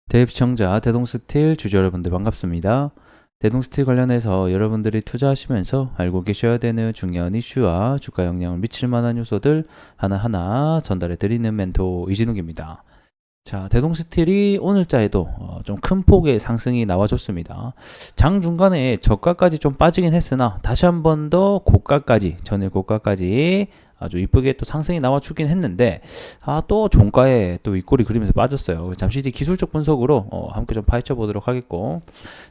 대입 시청자 대동스틸 주주 여러분들 반갑습니다. 대동스틸 관련해서 여러분들이 투자하시면서 알고 계셔야 되는 중요한 이슈와 주가 영향을 미칠 만한 요소들 하나하나 전달해 드리는 멘토 이진욱입니다. 자, 대동스틸이 오늘자에도 좀 큰 폭의 상승이 나와줬습니다. 장 중간에 저가까지 좀 빠지긴 했으나 다시 한 번 더 고가까지, 전일 고가까지 아주 이쁘게 또 상승이 나와주긴 했는데 또 종가에 또 윗골이 그리면서 빠졌어요. 잠시 뒤 기술적 분석으로 함께 좀 파헤쳐 보도록 하겠고,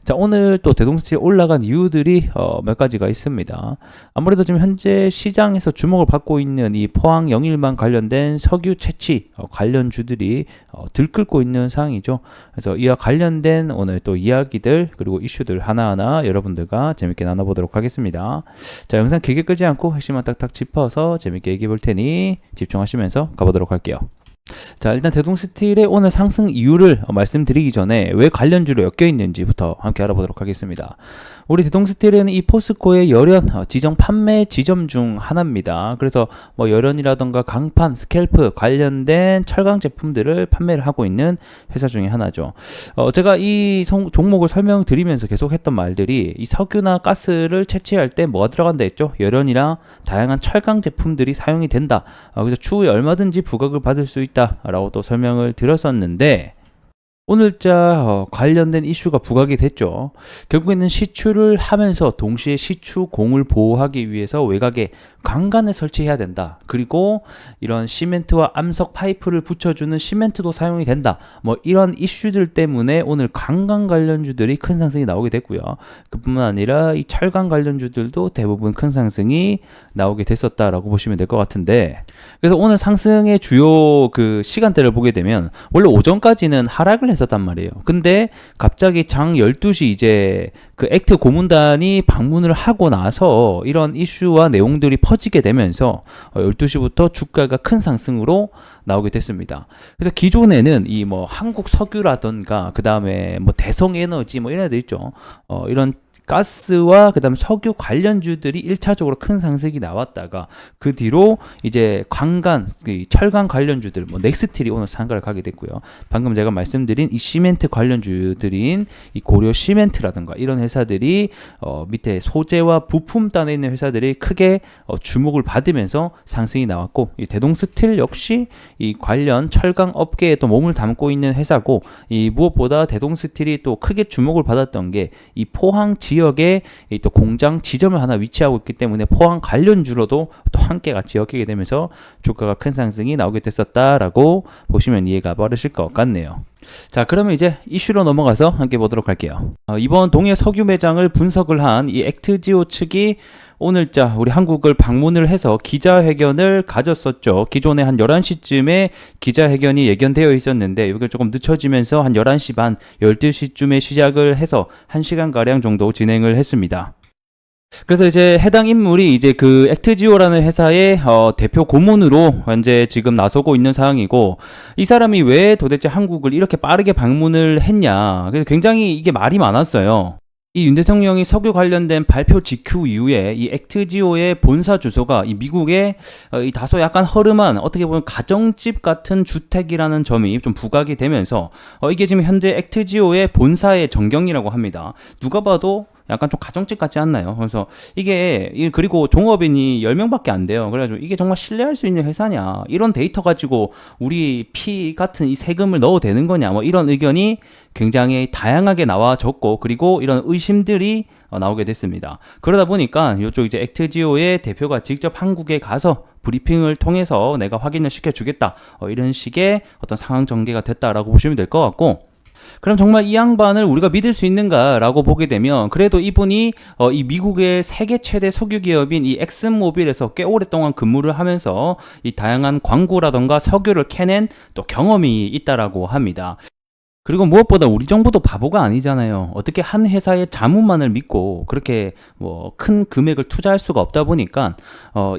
자, 오늘 또 대동스틸 올라간 이유들이 몇 가지가 있습니다. 아무래도 지금 현재 시장에서 주목을 받고 있는 이 포항 영일만 관련된 석유 채취 관련주들이 들끓고 있는 상황이죠. 그래서 이와 관련된 오늘 또 이야기들 그리고 이슈들 하나하나 여러분들과 재밌게 나눠보도록 하겠습니다. 자, 영상 길게 끄지 않고 핵심만 딱딱 짚어서 재밌게 얘기해 볼 테니 집중하시면서 가보도록 할게요. 자, 일단 대동스틸의 오늘 상승 이유를 말씀드리기 전에 왜 관련주로 엮여 있는지부터 함께 알아보도록 하겠습니다. 우리 대동스틸은 이 포스코의 열연 지정 판매 지점 중 하나입니다. 그래서 뭐 열연이라던가 강판, 스캘프 관련된 철강 제품들을 판매를 하고 있는 회사 중에 하나죠. 제가 이 종목을 설명드리면서 계속 했던 말들이 이 석유나 가스를 채취할 때 뭐가 들어간다 했죠? 열연이랑 다양한 철강 제품들이 사용이 된다. 그래서 추후에 얼마든지 부각을 받을 수 있다 라고 또 설명을 드렸었는데, 오늘자 관련된 이슈가 부각이 됐죠. 결국에는 시추를 하면서 동시에 시추공을 보호하기 위해서 외곽에 강간을 설치해야 된다. 그리고 이런 시멘트와 암석 파이프를 붙여주는 시멘트도 사용이 된다. 뭐 이런 이슈들 때문에 오늘 강간 관련주들이 큰 상승이 나오게 됐고요. 그뿐만 아니라 이 철강 관련주들도 대부분 큰 상승이 나오게 됐었다라고 보시면 될 것 같은데, 그래서 오늘 상승의 주요 그 시간대를 보게 되면 원래 오전까지는 하락을 했었단 말이에요. 근데 갑자기 장 12시 이제 그 액트 고문단이 방문을 하고 나서 이런 이슈와 내용들이 퍼지게 되면서 12시부터 주가가 큰 상승으로 나오게 됐습니다. 그래서 기존에는 이 뭐 한국 석유라던가 그 다음에 뭐 대성에너지 뭐 이런 애들 있죠. 이런 가스와 그다음 석유 관련주들이 1차적으로 큰 상승이 나왔다가 그 뒤로 이제 광간, 철강 관련주들, 뭐 넥스틸이 오늘 상가를 가게 됐고요. 방금 제가 말씀드린 이 시멘트 관련주들인 이 고려 시멘트라든가 이런 회사들이 밑에 소재와 부품단에 있는 회사들이 크게 주목을 받으면서 상승이 나왔고, 이 대동스틸 역시 이 관련 철강 업계에 또 몸을 담고 있는 회사고, 이 무엇보다 대동스틸이 또 크게 주목을 받았던 게 이 포항 지역에 또 공장 지점을 하나 위치하고 있기 때문에 포항 관련주로도 또 함께 같이 엮이게 되면서 주가가 큰 상승이 나오게 됐었다라고 보시면 이해가 빠르실 것 같네요. 자, 그러면 이제 이슈로 넘어가서 함께 보도록 할게요. 이번 동해 석유 매장을 분석을 한 이 액트지오 측이 오늘자 우리 한국을 방문을 해서 기자회견을 가졌었죠. 기존에 한 11시쯤에 기자회견이 예견되어 있었는데 이게 조금 늦춰지면서 한 11시 반, 12시쯤에 시작을 해서 1시간가량 정도 진행을 했습니다. 그래서 이제 해당 인물이 이제 그 액트지오라는 회사의 대표 고문으로 현재 지금 나서고 있는 상황이고, 이 사람이 왜 도대체 한국을 이렇게 빠르게 방문을 했냐. 그래서 굉장히 이게 말이 많았어요. 이 윤 대통령이 석유 관련된 발표 직후 이후에 이 액트지오의 본사 주소가 이 미국의 이 다소 약간 허름한 어떻게 보면 가정집 같은 주택이라는 점이 좀 부각이 되면서 이게 지금 현재 액트지오의 본사의 전경이라고 합니다. 누가 봐도 약간 좀 가정집 같지 않나요? 그래서 이게, 그리고 종업인이 10명밖에 안 돼요. 그래가지고 이게 정말 신뢰할 수 있는 회사냐, 이런 데이터 가지고 우리 피 같은 이 세금을 넣어도 되는 거냐, 뭐 이런 의견이 굉장히 다양하게 나와졌고, 그리고 이런 의심들이 나오게 됐습니다. 그러다 보니까 이쪽 이제 액트지오의 대표가 직접 한국에 가서 브리핑을 통해서 내가 확인을 시켜주겠다, 이런 식의 어떤 상황 전개가 됐다라고 보시면 될 것 같고, 그럼 정말 이 양반을 우리가 믿을 수 있는가라고 보게 되면, 그래도 이분이 이 미국의 세계 최대 석유 기업인 이 엑슨모빌에서 꽤 오랫동안 근무를 하면서 이 다양한 광구라던가 석유를 캐낸 또 경험이 있다라고 합니다. 그리고 무엇보다 우리 정부도 바보가 아니잖아요. 어떻게 한 회사의 자문만을 믿고 그렇게 뭐 큰 금액을 투자할 수가 없다 보니까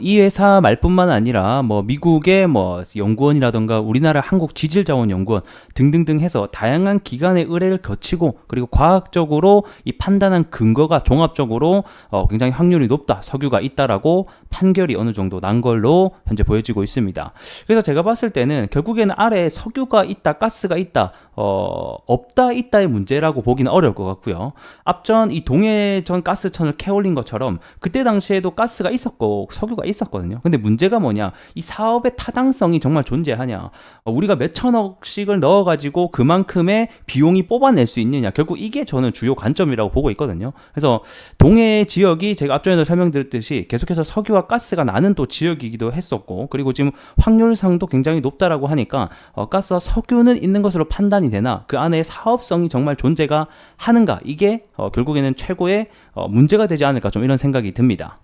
이 회사 말뿐만 아니라 뭐 미국의 뭐 연구원이라던가 우리나라 한국지질자원연구원 등등등 해서 다양한 기관의 의뢰를 거치고, 그리고 과학적으로 이 판단한 근거가 종합적으로 굉장히 확률이 높다, 석유가 있다라고 판결이 어느 정도 난 걸로 현재 보여지고 있습니다. 그래서 제가 봤을 때는 결국에는 아래에 석유가 있다, 가스가 있다, 없다 있다의 문제라고 보기는 어려울 것 같고요. 앞전 이 동해전 가스천을 캐올린 것처럼 그때 당시에도 가스가 있었고 석유가 있었거든요. 근데 문제가 뭐냐? 이 사업의 타당성이 정말 존재하냐? 우리가 몇 천억씩을 넣어가지고 그만큼의 비용이 뽑아낼 수 있느냐? 결국 이게 저는 주요 관점이라고 보고 있거든요. 그래서 동해 지역이 제가 앞전에도 설명드렸듯이 계속해서 석유와 가스가 나는 또 지역이기도 했었고, 그리고 지금 확률상도 굉장히 높다라고 하니까 가스와 석유는 있는 것으로 판단이 되나 그 안에 사업성이 정말 존재가 하는가, 이게 결국에는 최고의 문제가 되지 않을까, 좀 이런 생각이 듭니다.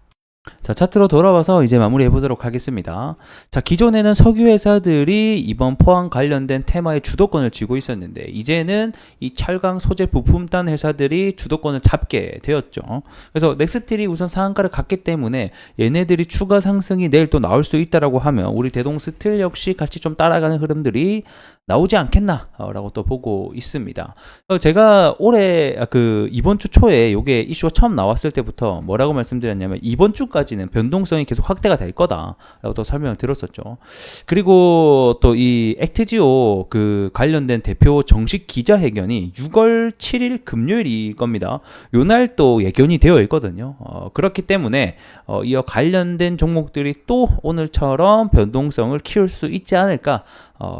자, 차트로 돌아와서 이제 마무리해 보도록 하겠습니다. 자, 기존에는 석유 회사들이 이번 포항 관련된 테마의 주도권을 쥐고 있었는데, 이제는 이 철강 소재 부품단 회사들이 주도권을 잡게 되었죠. 그래서 넥스틸이 우선 상한가를 갔기 때문에 얘네들이 추가 상승이 내일 또 나올 수 있다라고 하면 우리 대동스틸 역시 같이 좀 따라가는 흐름들이 나오지 않겠나라고 또 보고 있습니다. 제가 올해 이번 주 초에 요게 이슈가 처음 나왔을 때부터 뭐라고 말씀드렸냐면, 이번 주까지는 변동성이 계속 확대가 될 거다라고 또 설명을 드렸었죠. 그리고 또 이 액트지오 그 관련된 대표 정식 기자회견이 6월 7일 금요일일 겁니다. 요날 또 예견이 되어 있거든요. 그렇기 때문에 이어 관련된 종목들이 또 오늘처럼 변동성을 키울 수 있지 않을까,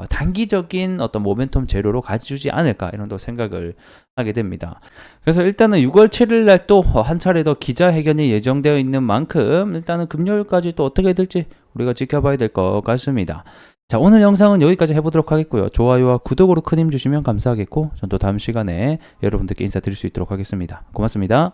단기적인 어떤 모멘텀 재료로 가져주지 않을까, 이런 또 생각을 하게 됩니다. 그래서 일단은 6월 7일 날 또 한 차례 더 기자회견이 예정되어 있는 만큼 일단은 금요일까지 또 어떻게 될지 우리가 지켜봐야 될 것 같습니다. 자, 오늘 영상은 여기까지 해보도록 하겠고요. 좋아요와 구독으로 큰 힘 주시면 감사하겠고, 전 또 다음 시간에 여러분들께 인사드릴 수 있도록 하겠습니다. 고맙습니다.